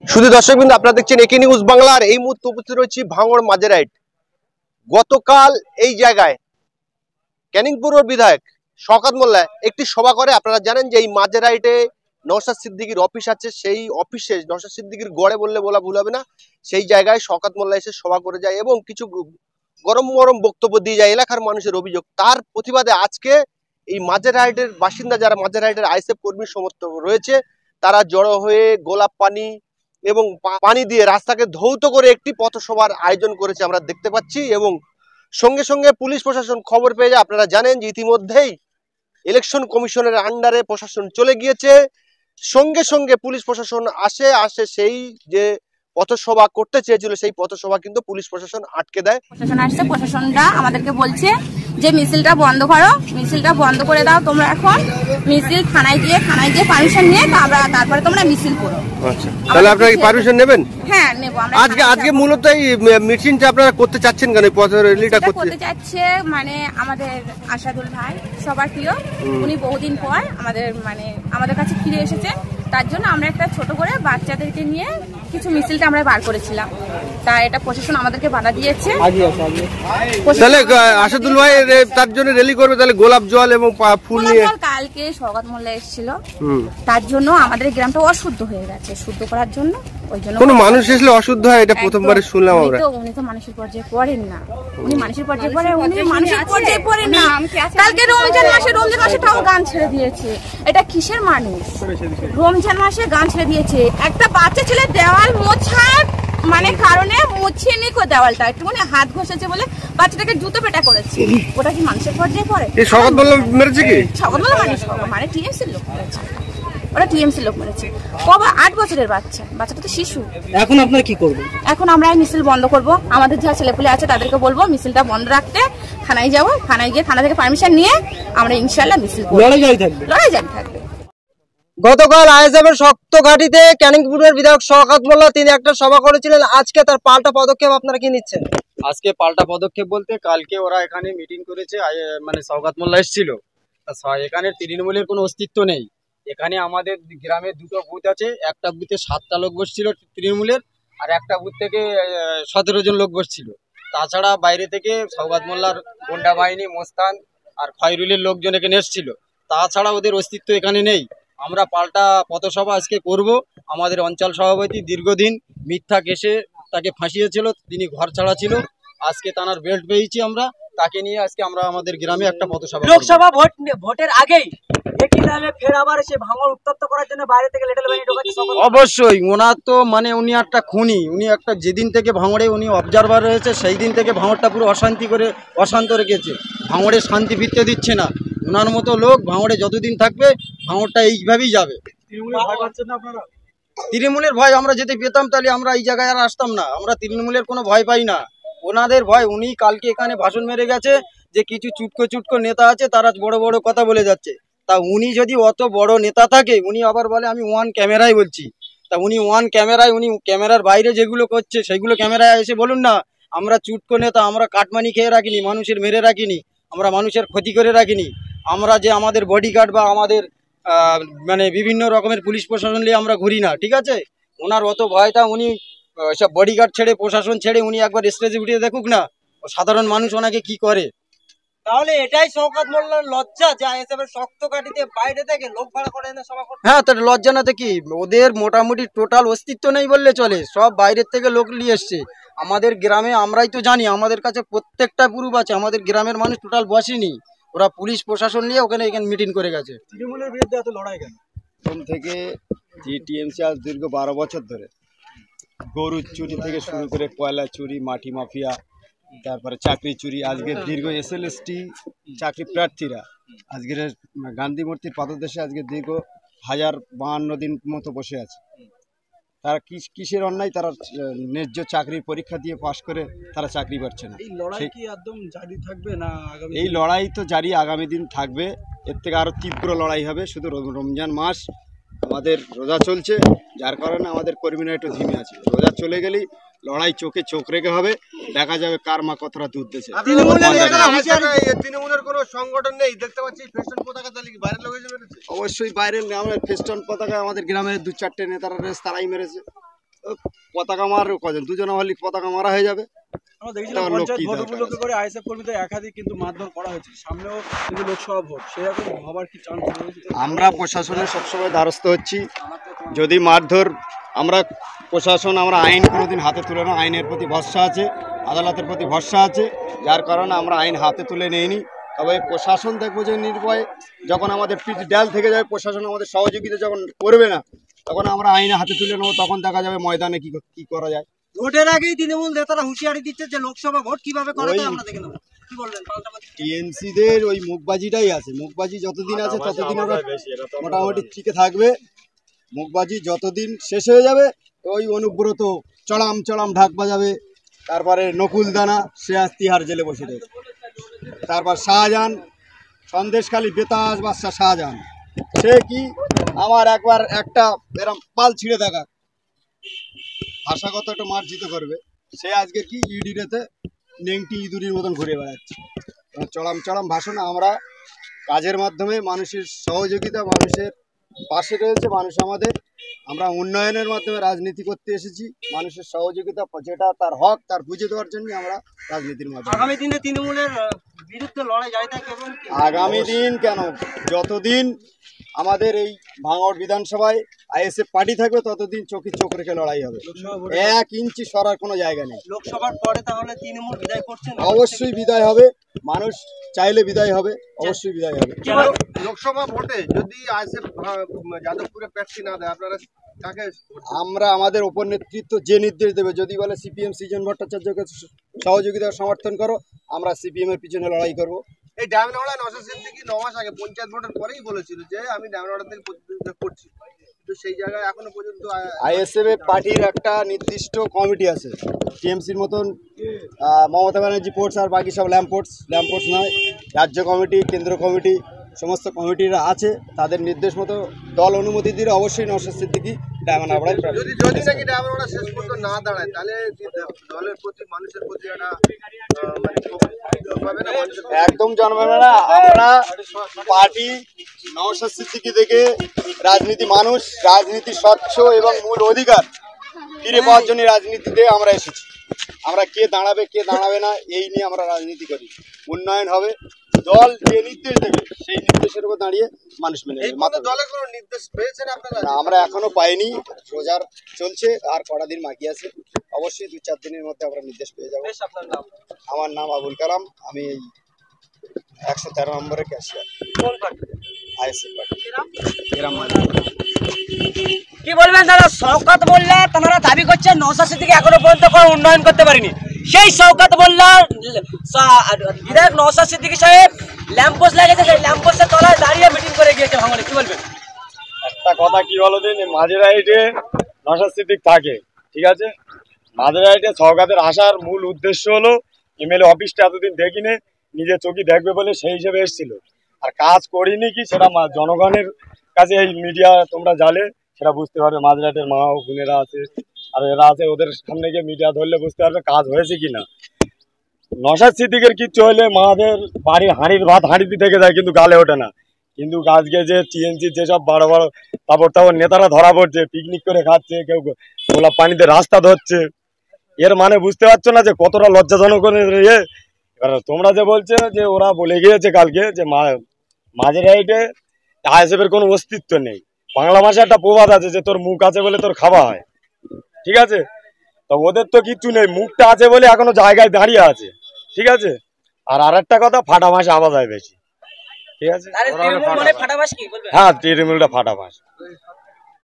শুধু দর্শকবৃন্দ, আপনারা দেখছেন একে নিউজ বাংলার। এই মুহূর্তে উপস্থিত রয়েছি ভাঙড় মাজেরাইট। গতকাল এই জায়গায় ক্যানিং পৌর বিধায়ক শওকত মোল্লা একটি সভা করে। আপনারা জানেন যে এই মাজেরাইটে নওশাদ সিদ্দিকীর অফিস আছে, সেই অফিসে নওশাদ সিদ্দিকীর গড়ে বললে বলা ভুল হবে না, সেই জায়গায় শওকত মোল্লা এসে সভা করে যায় এবং কিছু গরম গরম বক্তব্য দিয়ে যায়। এলাকার মানুষের অভিযোগ, তার প্রতিবাদে আজকে এই মাজেরাইটের বাসিন্দা যারা মাজেরাইটের আইএসএফ কর্মী সমর্থক রয়েছে, তারা জড়ো হয়ে গোলাপ পানি এবং পানি দিয়ে রাস্তাকে ধৌত করে একটি পথসভার আয়োজন করেছে আমরা দেখতে পাচ্ছি। এবং সঙ্গে সঙ্গে পুলিশ প্রশাসন খবর পেয়ে যায়। আপনারা জানেন যে ইতিমধ্যেই ইলেকশন কমিশনের আন্ডারে প্রশাসন চলে গিয়েছে। সঙ্গে সঙ্গে পুলিশ প্রশাসন আসে সেই যে পথসভা করতে চেয়েছিল সেই পথসভা কিন্তু পুলিশ প্রশাসন আটকে দেয়। প্রশাসন আসছে, প্রশাসনটা আমাদেরকে বলছে যে মিছিলটা বন্ধ করো, মিছিলটা বন্ধ করে দাও তোমরা। এখন মিছিল থানায় গিয়ে পারমিশন নিয়ে তারপরে তোমরা মিছিল করো। আচ্ছা, তাহলে আপনারা কি পারমিশন নেবেন? হ্যাঁ, নেব। আমরা আজকে মূলত এই মিটিংটা আপনারা করতে চাচ্ছেন কেন? পথ র্যালিটা করতে চাচ্ছে মানে আমাদের আশাদুল ভাই সবার প্রিয়, উনি বহুদিন পর আমাদের কাছে ফিরে এসেছে। তার জন্য আমরা একটা ছোট করে বাচ্চাদেরকে নিয়ে কিছু মিছিলটা আমরা বার করেছিলাম। তা এটা প্রশাসন আমাদেরকে বাধা দিয়েছে। তাহলে আশাদুল ভাই তার জন্য র্যালি করবে, তাহলে গোলাপ জল এবং ফুল নিয়ে। কালকে শওকত মোল্লা এসেছিল, তার জন্য আমাদের গ্রামটা অশুদ্ধ হয়ে গেছে। শুদ্ধ করার জন্য ওই জন্য কোন মানুষ এসলে অশুদ্ধ হয়, এটা প্রথমবার শুনলাম আমরা। উনি তো মানুষের পর্যায়ে পড়েন না, উনি মানুষের পর্যায়ে পড়ে, উনি মানুষের পর্যায়ে পড়েন না। কালকে রমজান মাসে তাও গান ছেড়ে দিয়েছে। এটা কিসের মানুষ? রমজান মাসে গান ছেড়ে দিয়েছে। একটা বাচ্চা ছেলে দেওয়াল মোছার কারণে মুছিয়ে নি দেওয়ালটা, একটুখানি হাত ঘষেছে বলে বাচ্চাটাকে জুতো পেটা করেছে। ওটা কি মানুষের পর্যায়ে পড়ে? শওকত মোল্লা মেরেছে কি? শওকত মোল্লা মানে টিএমসির লোক মেরেছে। ওরা টিএমসি লোক মেরেছে। কবে? 8 বছরের বাচ্চাটা তো শিশু। এখন আপনারা কি করবেন? এখন আমরা মিছিল বন্ধ করব। আমাদের যা ছেলেপুলে আছে তাদেরকে বলবো মিছিলটা বন্ধ রাখতে। থানায় যাবো, থানায় গিয়ে থানা থেকে পারমিশন নিয়ে আমরা ইনশাআল্লাহ মিছিল করব। লড়াই জারি থাকবে। গতকাল আইএসএফের শক্ত ঘাঁটিতে ক্যানিংপুরের বিধায়ক শওকত মোল্লা তিনি একটা সভা করেছিলেন। আজকে তার পাল্টা পদক্ষেপ আপনারা কি নিচ্ছেন? আজকে পাল্টা পদক্ষেপ বলতে কালকে ওরা এখানে মিটিং করেছে, শওকত মোল্লা এসেছিল। এখানে তৃণমূলের কোনো অস্তিত্ব নেই। এখানে আমাদের গ্রামে দুটো বুথ আছে, একটা বুথে 7টা লোক বসছিল তৃণমূলের, আর একটা বুথ থেকে 17 জন লোক বসছিল। তাছাড়া বাইরে থেকে শওকত মোল্লার গোন্ডা বাহিনী, মোস্তান আর খয়রুলের লোকজন এখানে এসেছিল। তাছাড়া ওদের অস্তিত্ব এখানে নেই। আমরা পাল্টা পথসভা আজকে করব। আমাদের অঞ্চল সভাপতি দীর্ঘদিন মিথ্যা কেসে তাকে ফাঁসিয়েছিল, তিনি ঘর ছাড়া ছিল। আজকে তার বেল্ট পেয়েছি আমরা, তাকে নিয়ে আজকে আমরা আমাদের গ্রামে একটা পথসভা। লোকসভা ভোটের আগেই ফের আবার এসে ভাঙড় উত্তপ্ত করার জন্য বাইরে থেকে লিটল বাহিনী ঢোকাচ্ছে। অবশ্যই ওনার তো উনি একটা খুনি। উনি একটা যেদিন থেকে ভাঙড়ে উনি অবজারভার রয়েছে সেই দিন থেকে ভাঙড়টা পুরো অশান্ত রেখেছে। ভাঙড়ে শান্তি ফিরতে দিচ্ছে না। ওনার মতো লোক ভাঙড়ে যতদিন থাকবে ভাঙড়টা এইভাবেই যাবে। তৃণমূলের ভয় আমরা যদি পেতাম তাহলে আমরা এই জায়গায় আর আসতাম না। আমরা তৃণমূলের কোনো ভয় পাই না, ওনাদের ভয়। উনি কালকে এখানে ভাষণ মেরে গেছে যে কিছু চুটকো নেতা আছে, তারা বড় বড় কথা বলে যাচ্ছে। তা উনি যদি অত বড় নেতা থাকে, উনি আবার বলে আমি ওয়ান ক্যামেরায় বলছি। তা উনি ওয়ান ক্যামেরায়, উনি ক্যামেরার বাইরে যেগুলো করছে সেগুলো ক্যামেরায় এসে বলুন না। আমরা চুটকো নেতা, আমরা কাটমানি খেয়ে রাখিনি, মানুষের মেরে রাখিনি, আমরা মানুষের ক্ষতি করে রাখিনি। আমরা যে আমাদের বডিগার্ড বা আমাদের বিভিন্ন রকমের পুলিশ প্রশাসন নিয়ে আমরা ঘুরি না, ঠিক আছে? ওনার অত ভয়টা, উনি সব বডিগার্ড ছেড়ে, প্রশাসন ছেড়ে উনি একবার স্টেজে উঠে দেখুক না সাধারণ মানুষ ওনাকে কি করে। তাহলে এটাই শওকত মোল্লার লজ্জা যে আইএসএফের শক্ত ঘাঁটিতে বাইরে থেকে লোক ভাড়া করে এনে সভা করতে। হ্যাঁ, তার লজ্জা না তো কি? ওদের মোটামুটি টোটাল অস্তিত্ব নেই বললে চলে, সব বাইরের থেকে লোক নিয়ে এসছে। আমাদের গ্রামে আমরাই তো জানি, আমাদের কাছে প্রত্যেকটা প্রুফ আছে। আমাদের গ্রামের মানুষ টোটাল বসেনি, ওরা পুলিশ প্রশাসন নিয়ে ওখানে মিটিং করে গেছে। তৃণমূলের বিরুদ্ধে এত লড়াই কেন? প্রথম থেকে টিএমসি আজ দীর্ঘ 12 বছর ধরে গরু চুরি থেকে শুরু করে কয়লা চুরি, মাটি মাফিয়া, তারপরে চাকরি চুরি। আজকে দীর্ঘ SLST চাকরি প্রার্থীরা আজকের গান্ধী মূর্তির পাদদেশে আজকে দীর্ঘ 1052 দিন মতো বসে আছে। তারা কিসের অন্যায়? তারা ন্যায্য চাকরির পরীক্ষা দিয়ে পাশ করে তারা চাকরি পাচ্ছে না। এই লড়াই কি একদম জারি থাকবে না? এই লড়াই তো জারি, আগামী দিন থাকবে। এর থেকে আরো তীব্র লড়াই হবে। শুধু রমজান মাস আমাদের রোজা চলছে, যার কারণে আমাদের কর্মীরা একটু ধিমে আছে। রোজা চলে গেলেই লড়াই চোখে চোখ রেখে হবে, দেখা যাবে কার মা কতটা দুধ দিয়েছে। তৃণমূলের কোনো সংগঠন নেই দেখতে পাচ্ছি, ফেস্টুন পতাকা তাহলে বাইরের লোক এসে মেরেছে? অবশ্যই বাইরের, আমরা ফেস্টুন পতাকা আমাদের গ্রামের 2-4টে নেতারা তারাই মেরেছে। পতাকা মার কজন দুজন হলে পতাকা মারা হয়ে যাবে। আমরা দেখেছিলাম পঞ্চায়েত ভোট উপলক্ষে করে আইএসএফ কর্মীদের একাধিক কিন্তু মারধর করা হয়েছে, সামনেও কিন্তু লোকসভা ভোট, সেরকম হবার কি চান্স রয়েছে? আমরা প্রশাসনের সবসময় দ্বারস্থ হচ্ছি, যদি মারধর আমরা প্রশাসন আমরা আইন কোনোদিন হাতে তুলে না, আইনের প্রতি ভরসা আছে, আদালতের প্রতি ভরসা আছে, যার কারণে আমরা আইন হাতে তুলে নেইনি। তবে প্রশাসন দেখবো যে নির্ভয়ে যখন আমাদের পিঠ ডাল থেকে যাবে, প্রশাসন আমাদের সহযোগিতা যখন করবে না, তখন আমরা আইনে হাতে তুলে নেবো, তখন দেখা যাবে ময়দানে কি করা যায়। ভোটের আগেই তৃণমূল নেতারা হুঁশিয়ারি দিচ্ছে যে লোকসভা ভোট কিভাবে করা যায় আমরা দেখে নেব, কি বলবেন? টিএমসিদের ওই মুখবাজিটাই আছে, মুখবাজি যতদিন আছে ততদিন ওরা মোটামুটি টিকে থাকবে। মুখবাজি যতদিন শেষ হয়ে যাবে, ওই অনুব্রত চড়াম চড়াম ঢাক বাজাবে, তারপরে নকুল দানা সে আজ তিহার জেলে বসে দেবে, তারপর শাহজাহান সন্দেশখালী বেতাজ বাদশা শাহজাহান, সে কি আমার একবার একটা এরম পাল ছিঁড়ে দেখা ভাষাগত একটা মার্জিত করবে, সে আজকে কি ইডিরেতে নেংটি ইঁদুরির মতন ঘুরে বেড়াচ্ছে। চড়াম চড়াম ভাষণ, আমরা কাজের মাধ্যমে মানুষের সহযোগিতা, মানুষের পাশে রয়েছে মানুষ আমাদের, আমরা উন্নয়নের মাধ্যমে রাজনীতি করতে এসেছি, মানুষের সহযোগিতা যেটা তার হক তার বুঝে দেওয়ার জন্য আমরা রাজনীতির মাধ্যমে। আগামী দিনে তৃণমূলের বিরুদ্ধে লড়াই জারি থাকবে এবং আগামী দিন কেন, যতদিন আমাদের এই ভাঙড় বিধানসভায় আইএসএফ পার্টি থাকবে ততদিন চোখে চোখ রেখে লড়াই হবে, 1 ইঞ্চি সরার কোনো জায়গা নেই। লোকসভার পরে তাহলে তৃণমূল বিদায় করছেন? অবশ্যই বিদায় হবে, মানুষ চাইলে বিদায় হবে, অবশ্যই বিদায় হবে। লোকসভা ভোটে যদি আইএসএফ যাদবপুরে প্রার্থী না দেয়, আপনারা কাকে? আমরা আমাদের উপর নেতৃত্ব যে নির্দেশ দেবে, যদি বলে সিপিএম সৃজন ভট্টাচার্যকে সহযোগিতা সমর্থন করো, আমরা সিপিএম এর পিছনে লড়াই করব। এই ডায়মন্ডহাওড়ায় নওশাদ সিদ্দিকী 9 মাস আগে পঞ্চায়েত ভোটের পরেই বলেছিল যে আমি ডায়মন্ডহাওড়া থেকে প্রতিদ্বন্দ্বিতা করছি, কিন্তু সেই জায়গায় এখনো পর্যন্ত আইএসএফ পার্টির একটা নির্দিষ্ট কমিটি আছে, টিএমসির মতন মমতা ব্যানার্জি পোর্টস আর বাকি সব ল্যাম্পোর্টস নয়, রাজ্য কমিটি কেন্দ্র কমিটি সমস্ত কমিটিরা আছে, তাদের নির্দেশ মতো দল অনুমতি দিলে অবশ্যই নওশাদ সিদ্দিকী ডায়মন্ডহাওড়ায় যদি নাকি ডায়মন্ডহাওড়া শেষ পর্যন্ত না দাঁড়ায়, তাহলে দলের প্রতি মানুষের প্রতি একটা একদম জন্মাবে না। আমরা পার্টি নওশাদ সিদ্দিকী থেকে রাজনীতি, মানুষ রাজনীতি স্বচ্ছ এবং মূল অধিকার ফিরে পাওয়ার জন্য রাজনীতিতে আমরা এসেছি। আমরা কে দাঁড়াবে কে দাঁড়াবে না এই নিয়ে আমরা রাজনীতি করি। উন্নয়ন হবে, দল যে নির্দেশ দেবে সেই নির্দেশের উপর দাঁড়িয়ে মানুষ মেনে নেবে। দলের কোনো নির্দেশ পেয়েছেন আপনারা? আমরা এখনো পাইনি, প্রচার চলছে আর কটা দিন বাকি আছে, অবশ্যই 2-4 দিনের মধ্যে আমরা নির্দেশ পেয়ে যাবো। আমার নাম আবুল কালাম, আমি এই 113 নম্বরের ক্যাশিয়ার, আইএসএফ পার্টি। কি বলবেন দাদা? শওকত মোল্লা তারা দাবি করছেন নওশাদ সিদ্দিকী এখনো পর্যন্ত কোনো উন্নয়ন করতে পারেনি, সেই শওকত মোল্লা বিধায়ক নওশাদ সিদ্দিকী সাহেব ল্যাম্পোস্ট লাগিয়েছে, সেই ল্যাম্পোস্টের তলায় দাঁড়িয়ে মিটিং করে গিয়েছে ভাঙড়ে, কি বলবেন? একটা কথা কি বলো দিন, মাঝেরাইটে নওশাদ সিদ্দিকী থাকে, ঠিক আছে, মাঝেরাইটে শওকতের আসার মূল উদ্দেশ্য হলো এমএলএ অফিসটা এতদিন দেখিনি, নিজে চোখে দেখবে বলে সেই হিসেবে এসেছিল, আর কাজ করিনি কি সেটা জনগণের কাছে এই মিডিয়া তোমরা জালে সেটা বুঝতে পারবে। মাঝরাটের মা ও বোনেরা আছে আর এরা আছে, ওদের সামনে গিয়ে মিডিয়া ধরলে বুঝতে পারবে কাজ হয়েছে কিনা। নওশাদ সিদ্দিকীর কিচ্ছু হলে মাদের বাড়ির হাঁড়ির ভাত হাঁড়িতে থেকে যায় কিন্তু গালে ওঠে না, কিন্তু আজকে যে টিএমসির যেসব বড় বড় তারপর নেতারা ধরা পড়ছে, পিকনিক করে খাচ্ছে, কেউ গোলাপ পানিতে রাস্তা ধরছে, এর মানে বুঝতে পারছো না যে কতটা লজ্জাজনক ইয়ে। এবার তোমরা যে বলছে যে ওরা বলে গিয়েছে কালকে যে মাঝেরাইটে আইএসএফ এর কোনো অস্তিত্ব নেই, বাংলা ভাষায় একটা প্রবাদ আছে যে তোর মুখ আছে বলে তোর খাওয়া হয়, ঠিক আছে, তো ওদের তো কিচ্ছু নেই, মুখটা আছে বলে এখনো জায়গায় দাঁড়িয়ে আছে, ঠিক আছে। আর একটা কথা, ফাটা ভাষা আওয়াজ হয় বেশি, ঠিক আছে, হ্যাঁ তৃণমূলটা ফাটা ভাষা।